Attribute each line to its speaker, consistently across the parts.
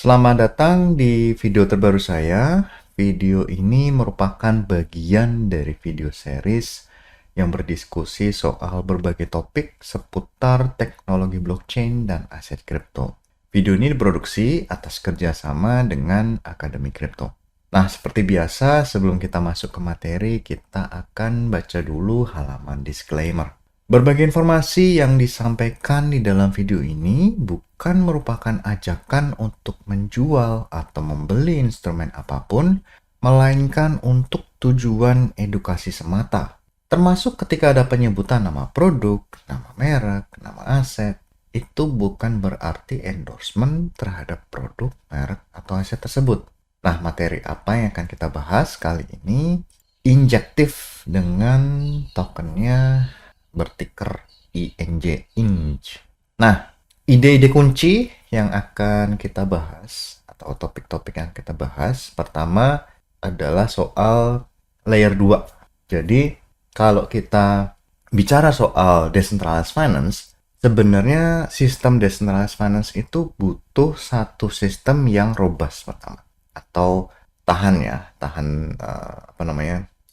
Speaker 1: Selamat datang di video terbaru saya. Video ini merupakan bagian dari video series yang berdiskusi soal berbagai topik seputar teknologi blockchain dan aset kripto. Video ini diproduksi atas kerjasama dengan Akademi Kripto. Nah, seperti biasa, sebelum kita masuk ke materi, kita akan baca dulu halaman disclaimer. Berbagai informasi yang disampaikan di dalam video ini bukan merupakan ajakan untuk menjual atau membeli instrumen apapun, melainkan untuk tujuan edukasi semata. Termasuk ketika ada penyebutan nama produk, nama merek, nama aset, itu bukan berarti endorsement terhadap produk, merek, atau aset tersebut. Nah, materi apa yang akan kita bahas kali ini? Injektif dengan tokennya bertiker INJ, INJ. Nah, ide-ide kunci yang akan kita bahas atau topik-topik yang kita bahas pertama adalah soal layer 2. Jadi, kalau kita bicara soal decentralized finance, sebenarnya sistem decentralized finance itu butuh satu sistem yang robust pertama, atau tahan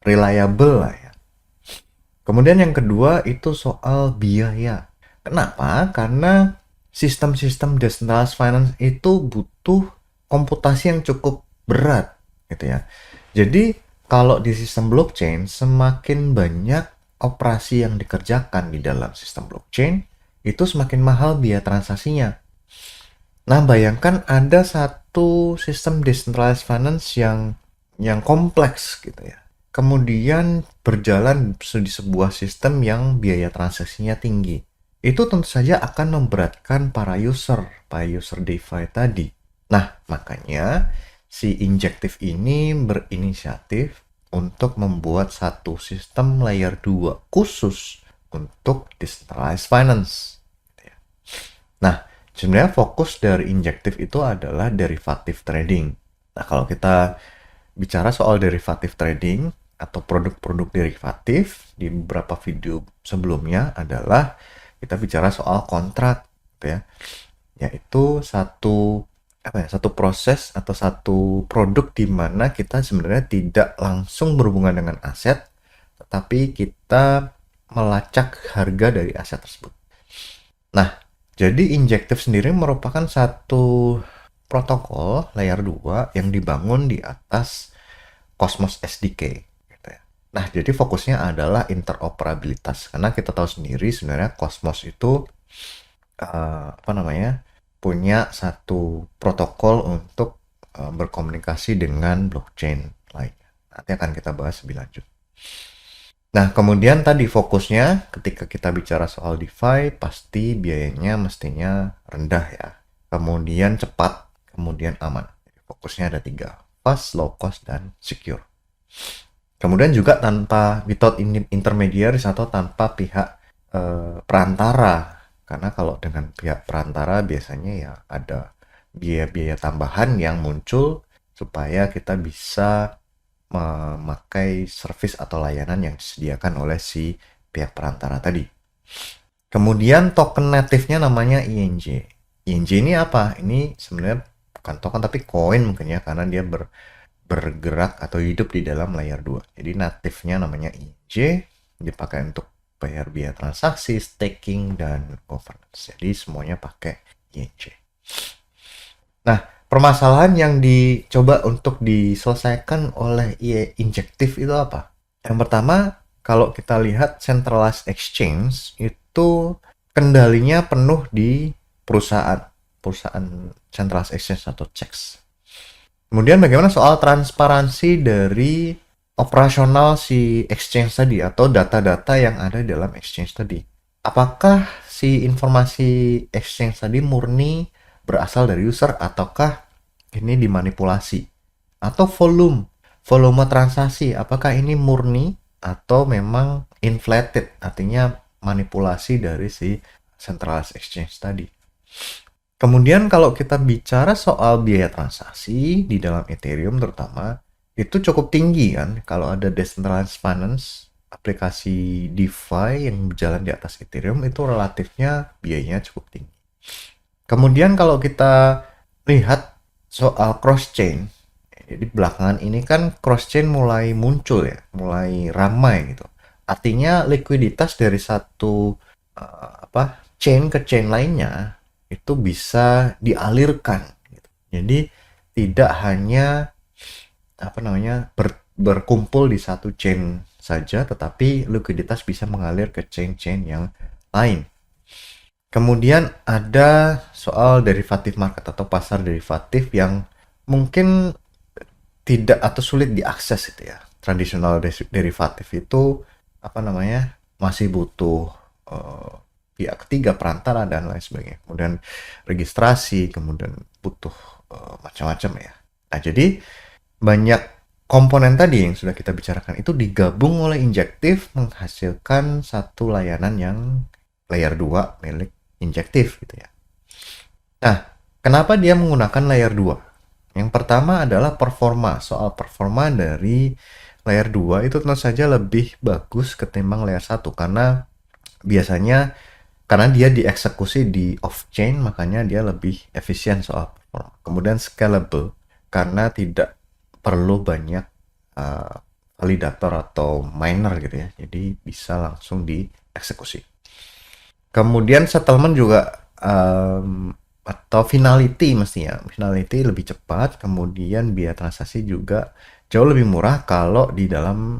Speaker 1: reliable lah ya. Kemudian yang kedua itu soal biaya. Kenapa? Karena sistem-sistem decentralized finance itu butuh komputasi yang cukup berat, gitu ya. Jadi kalau di sistem blockchain, semakin banyak operasi yang dikerjakan di dalam sistem blockchain, itu semakin mahal biaya transaksinya. Nah, bayangkan ada satu sistem decentralized finance yang kompleks gitu ya. Kemudian berjalan di sebuah sistem yang biaya transaksinya tinggi. Itu tentu saja akan memberatkan para user DeFi tadi. Nah, makanya si Injektif ini berinisiatif untuk membuat satu sistem layer 2 khusus untuk decentralized finance. Nah, sebenarnya fokus dari Injektif itu adalah derivative trading. Nah, kalau kita bicara soal derivative trading atau produk-produk derivatif di beberapa video sebelumnya adalah kita bicara soal kontrak, gitu ya. Yaitu satu proses atau satu produk di mana kita sebenarnya tidak langsung berhubungan dengan aset, tetapi kita melacak harga dari aset tersebut. Nah, jadi Injektif sendiri merupakan satu protokol layer 2 yang dibangun di atas Cosmos SDK. Gitu ya. Nah, jadi fokusnya adalah interoperabilitas. Karena kita tahu sendiri sebenarnya Cosmos itu punya satu protokol untuk berkomunikasi dengan blockchain lainnya. Nanti akan kita bahas lebih lanjut. Nah, kemudian tadi fokusnya ketika kita bicara soal DeFi, pasti biayanya mestinya rendah ya. Kemudian cepat, kemudian aman. Jadi fokusnya ada 3, fast, low cost, dan secure. Kemudian juga tanpa without intermediaries atau tanpa pihak perantara. Karena kalau dengan pihak perantara biasanya ya ada biaya-biaya tambahan yang muncul supaya kita bisa memakai service atau layanan yang disediakan oleh si pihak perantara tadi. Kemudian token native-nya namanya INJ. INJ ini apa? Ini sebenarnya bukan token tapi koin mungkin ya, karena dia bergerak atau hidup di dalam layer 2. Jadi native-nya namanya INJ, dipakai untuk bayar biaya transaksi, staking, dan governance. Jadi semuanya pakai INJ. Nah, permasalahan yang dicoba untuk diselesaikan oleh Injektif itu apa? Yang pertama, kalau kita lihat centralized exchange itu kendalinya penuh di perusahaan centralized exchange atau CEX. Kemudian bagaimana soal transparansi dari operasional si exchange tadi atau data-data yang ada dalam exchange tadi? Apakah si informasi exchange tadi murni berasal dari user ataukah ini dimanipulasi? Atau volume transaksi, apakah ini murni atau memang inflated, artinya manipulasi dari si centralized exchange tadi? Kemudian kalau kita bicara soal biaya transaksi di dalam Ethereum terutama, itu cukup tinggi kan. Kalau ada decentralized finance, aplikasi DeFi yang berjalan di atas Ethereum itu relatifnya biayanya cukup tinggi. Kemudian kalau kita lihat soal cross chain. Jadi belakangan ini kan cross chain mulai muncul ya, mulai ramai gitu. Artinya likuiditas dari satu chain ke chain lainnya itu bisa dialirkan gitu. Jadi tidak hanya berkumpul di satu chain saja, tetapi likuiditas bisa mengalir ke chain-chain yang lain. Kemudian ada soal derivatif market atau pasar derivatif yang mungkin tidak atau sulit diakses itu ya. Tradisional derivatif itu masih butuh pihak ketiga, perantara dan lain sebagainya. Kemudian registrasi, kemudian butuh macam-macam ya. Nah, jadi banyak komponen tadi yang sudah kita bicarakan itu digabung oleh Injective menghasilkan satu layanan yang layer 2 milik Injective gitu ya. Nah, kenapa dia menggunakan layer 2? Yang pertama adalah performa. Soal performa dari layer 2 itu tentu saja lebih bagus ketimbang layer 1 karena biasanya dia dieksekusi di off-chain, makanya dia lebih efisien soal performa. Kemudian scalable karena tidak perlu banyak validator atau miner gitu ya. Jadi bisa langsung dieksekusi. Kemudian settlement juga atau finality mestinya. Finality lebih cepat, kemudian biaya transaksi juga jauh lebih murah kalau di dalam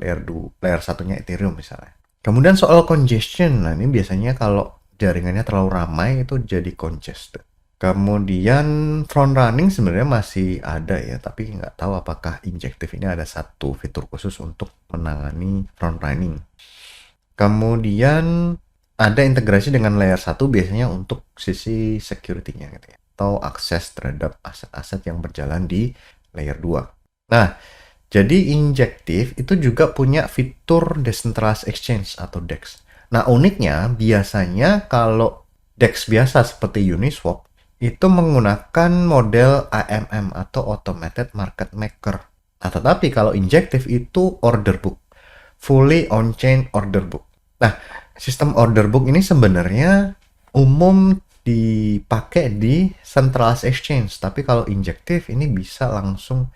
Speaker 1: layer satunya Ethereum misalnya. Kemudian soal congestion, nah ini biasanya kalau jaringannya terlalu ramai itu jadi congested. Kemudian front running sebenarnya masih ada ya, tapi nggak tahu apakah Injective ini ada satu fitur khusus untuk menangani front running. Kemudian ada integrasi dengan layer 1 biasanya untuk sisi security-nya gitu ya, atau akses terhadap aset-aset yang berjalan di layer 2. Nah, jadi Injective itu juga punya fitur Decentralized Exchange atau DEX. Nah, uniknya biasanya kalau DEX biasa seperti Uniswap itu menggunakan model AMM atau Automated Market Maker. Nah, tetapi kalau Injective itu order book, fully on-chain order book. Nah, sistem order book ini sebenarnya umum dipakai di Centralized Exchange, tapi kalau Injective ini bisa langsung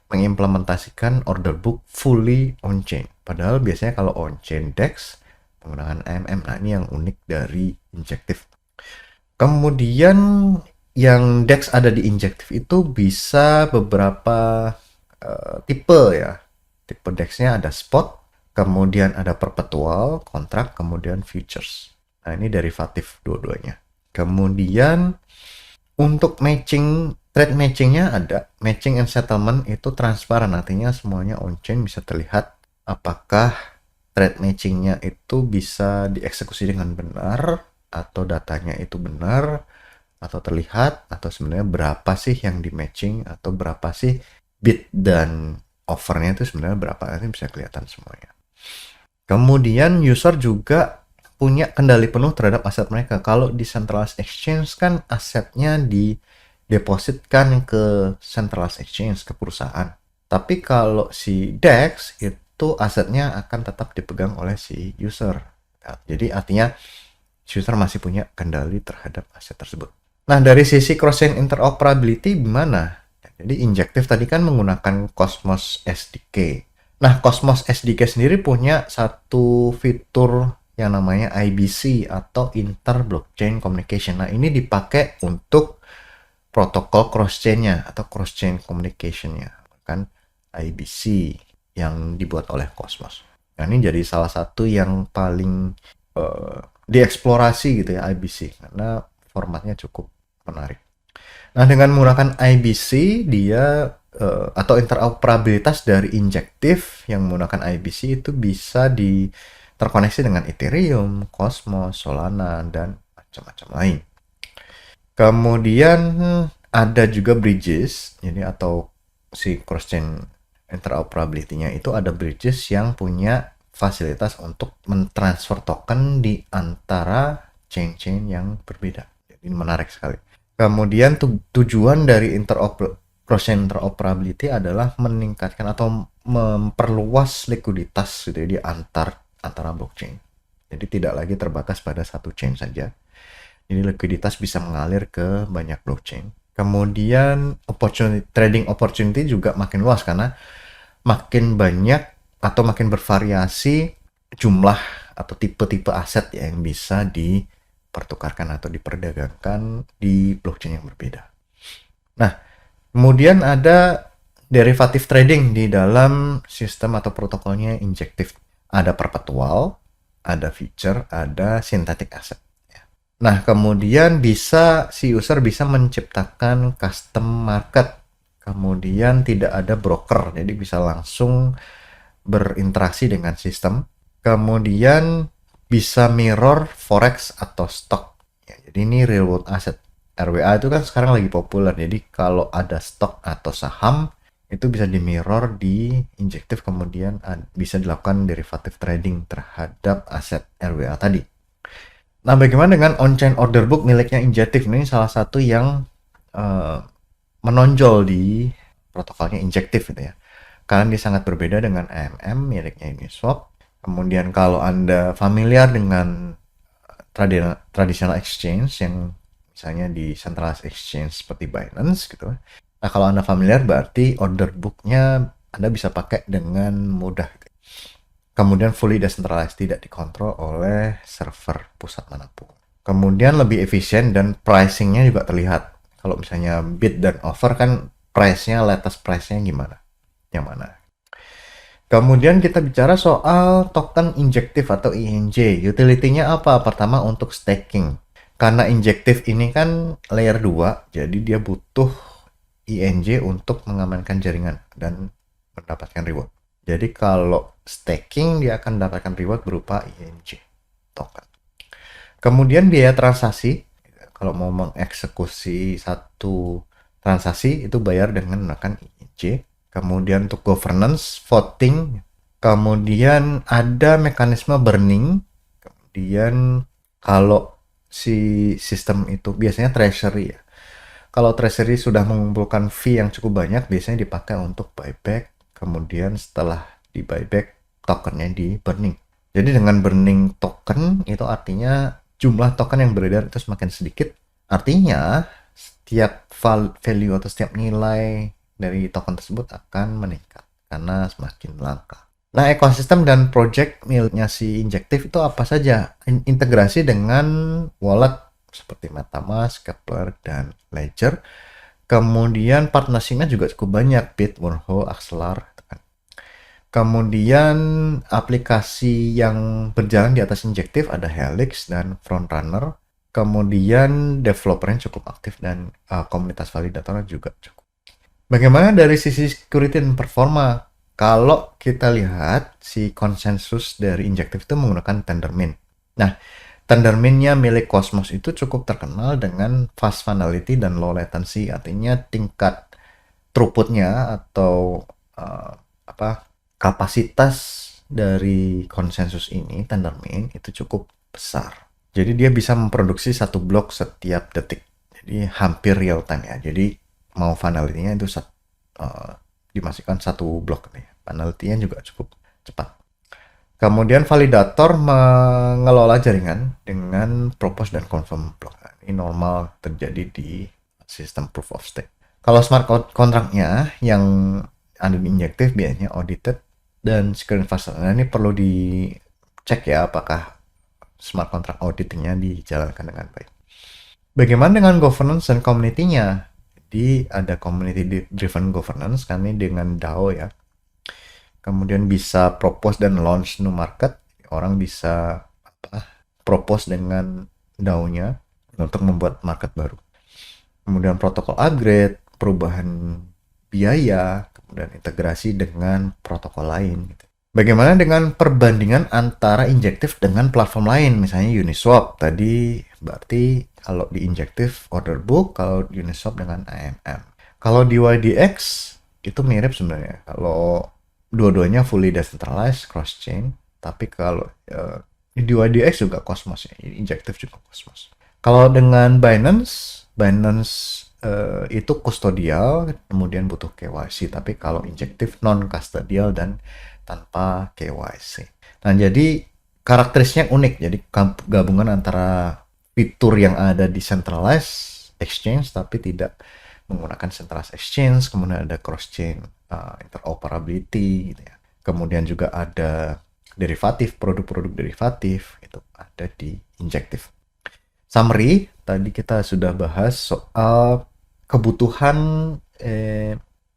Speaker 1: mengimplementasikan order book fully on-chain. Padahal biasanya kalau on-chain DEX penggunaan AMM. Nah, ini yang unik dari Injective. Kemudian yang DEX ada di Injective itu bisa beberapa tipe ya. Tipe DEX-nya ada spot, kemudian ada perpetual, kontrak, kemudian futures. Nah, ini derivatif dua-duanya. Kemudian untuk trade matchingnya ada. Matching and settlement itu transparan, artinya semuanya on-chain bisa terlihat apakah trade matchingnya itu bisa dieksekusi dengan benar, atau datanya itu benar, atau terlihat, atau sebenarnya berapa sih yang di matching, atau berapa sih bid dan offernya itu sebenarnya berapa, nanti bisa kelihatan semuanya. Kemudian user juga punya kendali penuh terhadap aset mereka. Kalau di centralized exchange kan asetnya didepositkan ke centralized exchange, ke perusahaan. Tapi kalau si DEX itu asetnya akan tetap dipegang oleh si user. Jadi artinya user masih punya kendali terhadap aset tersebut. Nah, dari sisi cross-chain interoperability gimana? Jadi Injective tadi kan menggunakan Cosmos SDK. Nah, Cosmos SDK sendiri punya satu fitur yang namanya IBC atau Inter Blockchain Communication. Nah, ini dipakai untuk protokol cross-chain-nya atau cross-chain communication-nya. Kan IBC yang dibuat oleh Cosmos. Nah, ini jadi salah satu yang paling dieksplorasi gitu ya, IBC. Karena formatnya cukup menarik. Nah, dengan menggunakan IBC, dia atau interoperabilitas dari Injective yang menggunakan IBC itu bisa terkoneksi dengan Ethereum, Cosmos, Solana, dan macam-macam lain. Kemudian ada juga bridges, jadi atau si cross-chain interoperability-nya itu ada bridges yang punya fasilitas untuk mentransfer token di antara chain-chain yang berbeda. Jadi menarik sekali. Kemudian tujuan dari cross-chain interoperability adalah meningkatkan atau memperluas likuiditas gitu ya, di antara blockchain. Jadi tidak lagi terbatas pada satu chain saja. Jadi likuiditas bisa mengalir ke banyak blockchain. Kemudian trading opportunity juga makin luas karena makin banyak atau makin bervariasi jumlah atau tipe-tipe aset yang bisa dipertukarkan atau diperdagangkan di blockchain yang berbeda. Nah, kemudian ada derivative trading di dalam sistem atau protokolnya injektif. Ada perpetual, ada future, ada synthetic asset. Nah, kemudian si user bisa menciptakan custom market. Kemudian tidak ada broker, jadi bisa langsung berinteraksi dengan sistem. Kemudian bisa mirror forex atau stock. Ya, jadi ini real world asset. RWA itu kan sekarang lagi populer. Jadi kalau ada stok atau saham itu bisa di mirror di injektif, kemudian bisa dilakukan derivative trading terhadap aset RWA tadi. Nah, bagaimana dengan on-chain order book miliknya injektif? Ini salah satu yang menonjol di protokolnya injektif gitu ya. Karena dia sangat berbeda dengan AMM miliknya Uniswap. Kemudian kalau Anda familiar dengan traditional exchange yang misalnya di centralized exchange seperti Binance gitu. Nah, kalau Anda familiar berarti order book-nya Anda bisa pakai dengan mudah. Kemudian fully decentralized, tidak dikontrol oleh server pusat manapun. Kemudian lebih efisien dan pricing-nya juga terlihat. Kalau misalnya bid dan offer kan price-nya, latest price-nya gimana? Yang mana? Kemudian kita bicara soal token injektif atau INJ. Utility-nya apa? Pertama untuk staking. Karena injektif ini kan layer 2, jadi dia butuh INJ untuk mengamankan jaringan dan mendapatkan reward. Jadi kalau staking dia akan mendapatkan reward berupa INJ token. Kemudian biaya transaksi, kalau mau mengeksekusi satu transaksi itu bayar dengan menggunakan INJ. Kemudian untuk governance, voting, kemudian ada mekanisme burning. Kemudian kalau si sistem itu biasanya treasury ya. Kalau treasury sudah mengumpulkan fee yang cukup banyak, biasanya dipakai untuk buyback. Kemudian setelah di buyback, tokennya di burning. Jadi dengan burning token itu artinya jumlah token yang beredar itu semakin sedikit. Artinya setiap value atau setiap nilai dari token tersebut akan meningkat karena semakin langka. Nah, ekosistem dan project miliknya si injektif itu apa saja? Integrasi dengan wallet seperti MetaMask, Keplr, dan Ledger. Kemudian partnership-nya juga cukup banyak, Bit, Wormhole, Axelar. Kemudian aplikasi yang berjalan di atas injektif ada Helix dan Frontrunner. Kemudian developernya cukup aktif dan komunitas validatornya juga cukup. Bagaimana dari sisi security dan performa? Kalau kita lihat si konsensus dari injektif itu menggunakan Tendermint. Nah, Tendermint-nya milik Cosmos itu cukup terkenal dengan fast finality dan low latency, artinya tingkat throughput-nya atau kapasitas dari konsensus ini, Tendermint, itu cukup besar. Jadi dia bisa memproduksi satu blok setiap detik. Jadi hampir real time ya. Jadi mau finality-nya itu dimasukkan satu blok nih. Finality-nya juga cukup cepat. Kemudian validator mengelola jaringan dengan propose dan confirm block. Ini normal terjadi di sistem proof of stake. Kalau smart contract-nya yang ada di injektif biasanya audited dan secure infrastructure. Nah, ini perlu dicek ya apakah smart contract auditingnya dijalankan dengan baik. Bagaimana dengan governance dan community-nya? Jadi ada community driven governance, kami dengan DAO ya. Kemudian bisa propose dan launch new market. Orang bisa propose dengan DAO-nya untuk membuat market baru. Kemudian protokol upgrade, perubahan biaya, kemudian integrasi dengan protokol lain. Bagaimana dengan perbandingan antara injektif dengan platform lain, misalnya Uniswap tadi, berarti kalau di injektif order book, kalau di Uniswap dengan AMM. Kalau di YDX itu mirip sebenarnya. Kalau dua-duanya fully decentralized cross chain, tapi kalau di YDX juga Cosmos ya, injektif juga Cosmos. Kalau dengan Binance itu kustodial, kemudian butuh KYC, tapi kalau injektif non kustodial dan tanpa KYC. Nah, jadi karakteristiknya unik, jadi gabungan antara fitur yang ada di centralized exchange tapi tidak menggunakan centralized exchange, kemudian ada cross-chain interoperability gitu ya. Kemudian juga ada derivatif, produk-produk derivatif itu ada di Injective. Summary, tadi kita sudah bahas soal kebutuhan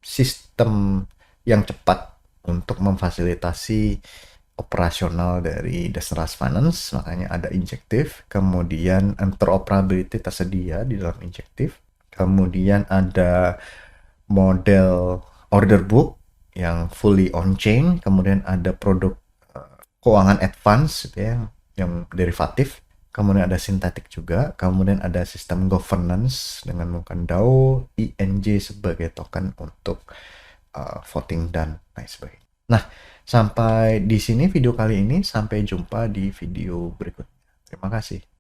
Speaker 1: sistem yang cepat untuk memfasilitasi operasional dari decentralized finance, makanya ada Injective. Kemudian interoperability tersedia di dalam Injective. Kemudian ada model order book yang fully on-chain. Kemudian ada produk keuangan advance gitu ya, yang derivatif. Kemudian ada sintetik juga. Kemudian ada sistem governance dengan menggunakan DAO, INJ sebagai token untuk voting dan lain sebagainya. Nah, sampai di sini video kali ini. Sampai jumpa di video berikutnya. Terima kasih.